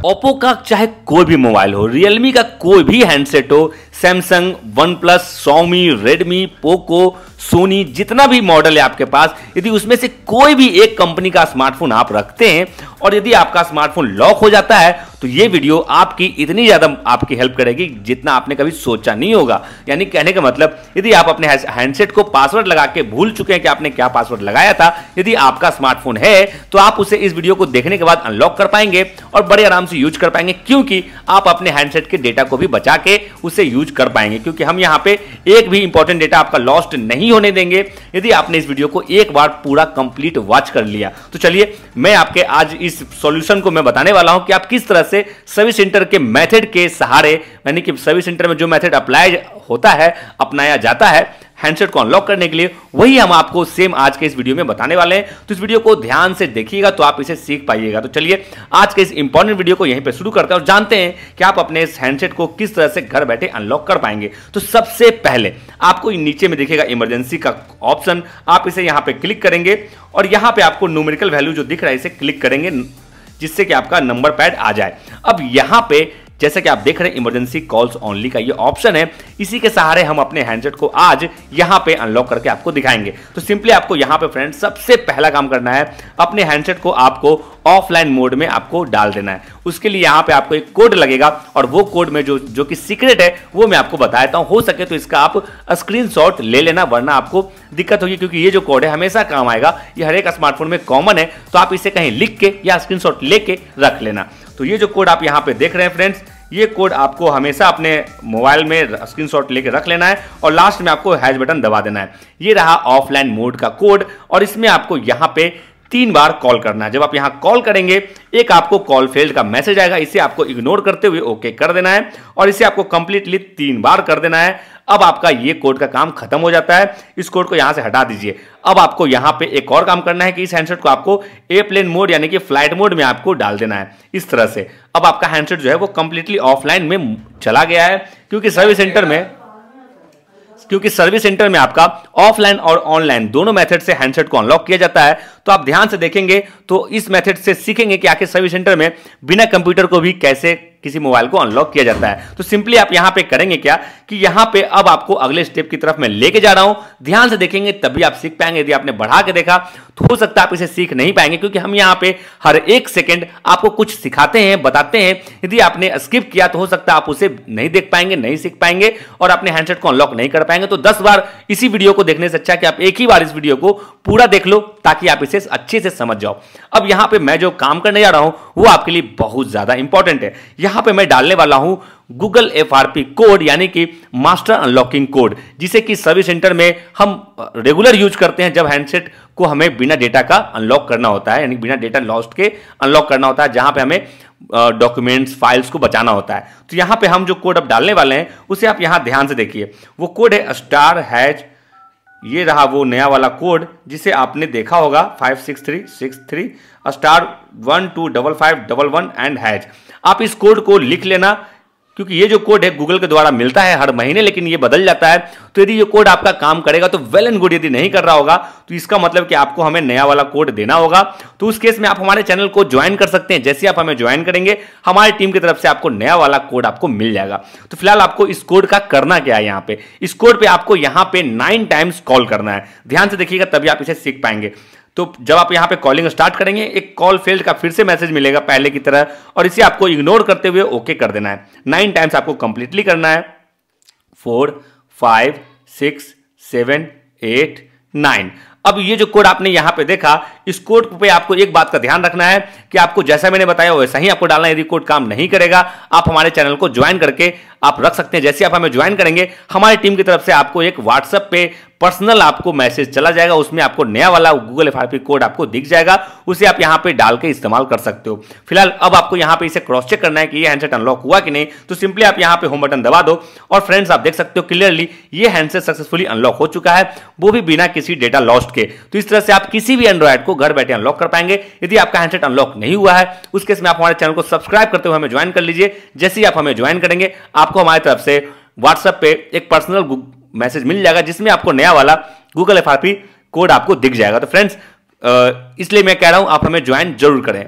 Oppo का चाहे कोई भी मोबाइल हो, रियलमी का कोई भी हैंडसेट हो, Samsung, OnePlus, Xiaomi, Redmi, Poco, Sony, जितना भी मॉडल है आपके पास, यदि उसमें से कोई भी एक कंपनी का स्मार्टफोन आप रखते हैं और यदि आपका स्मार्टफोन लॉक हो जाता है तो ये वीडियो आपकी इतनी ज्यादा आपकी हेल्प करेगी जितना आपने कभी सोचा नहीं होगा। यानी कहने का मतलब, यदि आप अपने हैंडसेट को पासवर्ड लगा के भूल चुके हैं कि आपने क्या पासवर्ड लगाया था, यदि आपका स्मार्टफोन है तो आप उसे इस वीडियो को देखने के बाद अनलॉक कर पाएंगे और बड़े आराम से यूज कर पाएंगे, क्योंकि आप अपने हैंडसेट के डेटा को भी बचा के उसे यूज कर पाएंगे। क्योंकि हम यहां पे एक भी इंपॉर्टेंट डेटा आपका लॉस्ट नहीं होने देंगे यदि आपने इस वीडियो को एक बार पूरा कंप्लीट वॉच कर लिया। तो चलिए, मैं आपके आज इस सॉल्यूशन को मैं बताने वाला हूं कि आप किस तरह से सर्विस सेंटर के मेथड के सहारे, यानी कि सर्विस सेंटर में जो मेथड अप्लाई होता है, अपनाया जाता है हैंडसेट को अनलॉक करने के लिए, वही हम आपको सेम आज के इस वीडियो में बताने वाले हैं। तो इस वीडियो को ध्यान से देखिएगा तो आप इसे सीख पाइएगा। तो चलिए, आज के इस इंपॉर्टेंट वीडियो को यहीं पे शुरू करते हैं और जानते हैं कि आप अपने इस हैंडसेट को किस तरह से घर बैठे अनलॉक कर पाएंगे। तो सबसे पहले आपको नीचे में दिखेगा इमरजेंसी का ऑप्शन, आप इसे यहां पे क्लिक करेंगे और यहां पे आपको न्यूमेरिकल वैल्यू जो दिख रहा है इसे क्लिक करेंगे, जिससे कि आपका नंबर पैड आ जाए। अब यहां पे जैसे कि आप देख रहे हैं इमरजेंसी कॉल्स ओनली का ये ऑप्शन है, इसी के सहारे हम अपने हैंडसेट को आज यहां पे अनलॉक करके आपको दिखाएंगे। तो सिंपली आपको यहां पे फ्रेंड्स सबसे पहला काम करना है, अपने हैंडसेट को आपको ऑफलाइन मोड में आपको डाल देना है। उसके लिए यहां पे आपको एक कोड लगेगा और वो कोड में जो कि सीक्रेट है वो मैं आपको बता देता हूं। हो सके तो इसका आप स्क्रीनशॉट ले लेना, वरना आपको दिक्कत होगी, क्योंकि ये जो कोड है हमेशा काम आएगा, ये हर एक स्मार्टफोन में कॉमन है। तो आप इसे कहीं लिख के या स्क्रीनशॉट लेके रख लेना। तो ये जो कोड आप यहां पे देख रहे हैं फ्रेंड्स, ये कोड आपको हमेशा अपने मोबाइल में स्क्रीनशॉट लेके रख लेना है और लास्ट में आपको हैश बटन दबा देना है। ये रहा ऑफलाइन मोड का कोड और इसमें आपको यहां पे 3 बार कॉल करना है। जब आप यहां कॉल करेंगे, एक आपको कॉल फेल्ड का मैसेज आएगा, इसे आपको इग्नोर करते हुए ओके कर देना है और इसे आपको कंप्लीटली 3 बार कर देना है। अब आपका ये कोड का काम खत्म हो जाता है। इस कोड को यहां से हटा दीजिए। अब आपको यहां पे एक और काम करना है कि इस हैंडसेट को आपको एयरप्लेन मोड यानी कि फ्लाइट मोड में आपको डाल देना है। इस तरह से अब आपका हैंडसेट जो है वो कंप्लीटली ऑफलाइन में चला गया है, क्योंकि सर्विस सेंटर में आपका ऑफलाइन और ऑनलाइन दोनों मेथड से हैंडसेट को अनलॉक किया जाता है। तो आप ध्यान से देखेंगे तो इस मेथड से सीखेंगे कि आखिर सर्विस सेंटर में बिना कंप्यूटर को भी कैसे किसी मोबाइल को अनलॉक किया जाता है। तो सिंपली आप यहां पे करेंगे क्या कि यहां पे अब आपको अगले स्टेप की तरफ मैं लेके जा रहा हूं, ध्यान से देखेंगे तभी आप सीख पाएंगे। यदि आपने बढ़ा के देखा तो हो सकता है आप इसे सीख नहीं पाएंगे, क्योंकि हम यहां पे हर एक सेकंड आपको कुछ सिखाते हैं, बताते हैं। यदि आपने स्किप किया तो हो सकता है आप उसे नहीं देख पाएंगे, नहीं सीख पाएंगे और अपने हैंडसेट को अनलॉक नहीं कर पाएंगे। तो 10 बार इसी वीडियो को देखने से अच्छा है कि आप एक ही बार इस वीडियो को पूरा देख लो, ताकि आप इसे अच्छे से समझ जाओ। अब यहां पे मैं जो काम करने जा रहा हूं वो आपके लिए बहुत ज्यादा इंपॉर्टेंट है। यहां पे मैं डालने वाला हूं गूगल FRP कोड, यानी कि मास्टर अनलॉकिंग कोड, जिसे कि सर्विस सेंटर में हम रेगुलर यूज करते हैं जब हैंडसेट को हमें बिना डेटा का अनलॉक करना होता है, यानी बिना डेटा लॉस्ट के अनलॉक करना होता है, जहां पे हमें डॉक्यूमेंट्स, फाइल्स को बचाना होता है। तो यहां पे हम जो कोड अब डालने वाले हैं उसे आप यहां ध्यान से देखिए। वो कोड है *#, ये रहा वो नया वाला कोड जिसे आपने देखा होगा 56363 *125511 एंड #। आप इस कोड को लिख लेना, क्योंकि ये जो कोड है गूगल के द्वारा मिलता है हर महीने, लेकिन ये बदल जाता है। तो यदि ये कोड आपका काम करेगा तो वेल एंड गुड, यदि नहीं कर रहा होगा तो इसका मतलब कि आपको हमें नया वाला कोड देना होगा। तो उस केस में आप हमारे चैनल को ज्वाइन कर सकते हैं। जैसे आप हमें ज्वाइन करेंगे, हमारी टीम की तरफ से आपको नया वाला कोड आपको मिल जाएगा। तो फिलहाल आपको इस कोड का करना क्या है, यहां पे इस कोड पे आपको यहां पे 9 टाइम्स कॉल करना है। ध्यान से देखिएगा तभी आप इसे सीख पाएंगे। तो जब आप यहां पे कॉलिंग स्टार्ट करेंगे, एक कॉल फेल्ड का फिर से मैसेज मिलेगा पहले की तरह, और इसे आपको इग्नोर करते हुए ओके कर देना है। 9 टाइम्स आपको कंप्लीटली करना है। 4 5 6 7 8 9। अब ये जो कोड आपने यहां पे देखा, इस कोड पे आपको एक बात का ध्यान रखना है कि आपको जैसा मैंने बताया वैसा ही आपको डालना है। यदि कोड काम नहीं करेगा, आप हमारे चैनल को ज्वाइन करके आप रख सकते हैं। जैसे आप हमें ज्वाइन करेंगे, हमारी टीम की तरफ से आपको एक व्हाट्सएप पे पर्सनल आपको मैसेज चला जाएगा, उसमें आपको नया वाला गूगल FRP कोड आपको दिख जाएगा, उसे आप यहां पे डाल के इस्तेमाल कर सकते हो। फिलहाल अब आपको यहां पे इसे क्रॉस चेक करना है कि ये हैंडसेट अनलॉक हुआ कि नहीं। तो सिंपली आप यहां पे होम बटन दबा दो और फ्रेंड्स आप देख सकते हो क्लियरली ये हैंडसेट सक्सेसफुली अनलॉक हो चुका है, वो भी बिना किसी डेटा लॉस्ट के। तो इस तरह से आप किसी भी एंड्रॉइड को घर बैठे अनलॉक कर पाएंगे। यदि आपका हैंडसेट अनलॉक नहीं हुआ है, उस केस में आप हमारे चैनल को सब्सक्राइब करते हुए हमें ज्वाइन कर लीजिए। जैसे ही आप हमें ज्वाइन करेंगे, आपको हमारी तरफ से व्हाट्सएप पे एक पर्सनल मैसेज मिल जाएगा, जिसमें आपको नया वाला गूगल FRP कोड आपको दिख जाएगा। तो फ्रेंड्स, इसलिए मैं कह रहा हूं आप हमें ज्वाइन जरूर करें।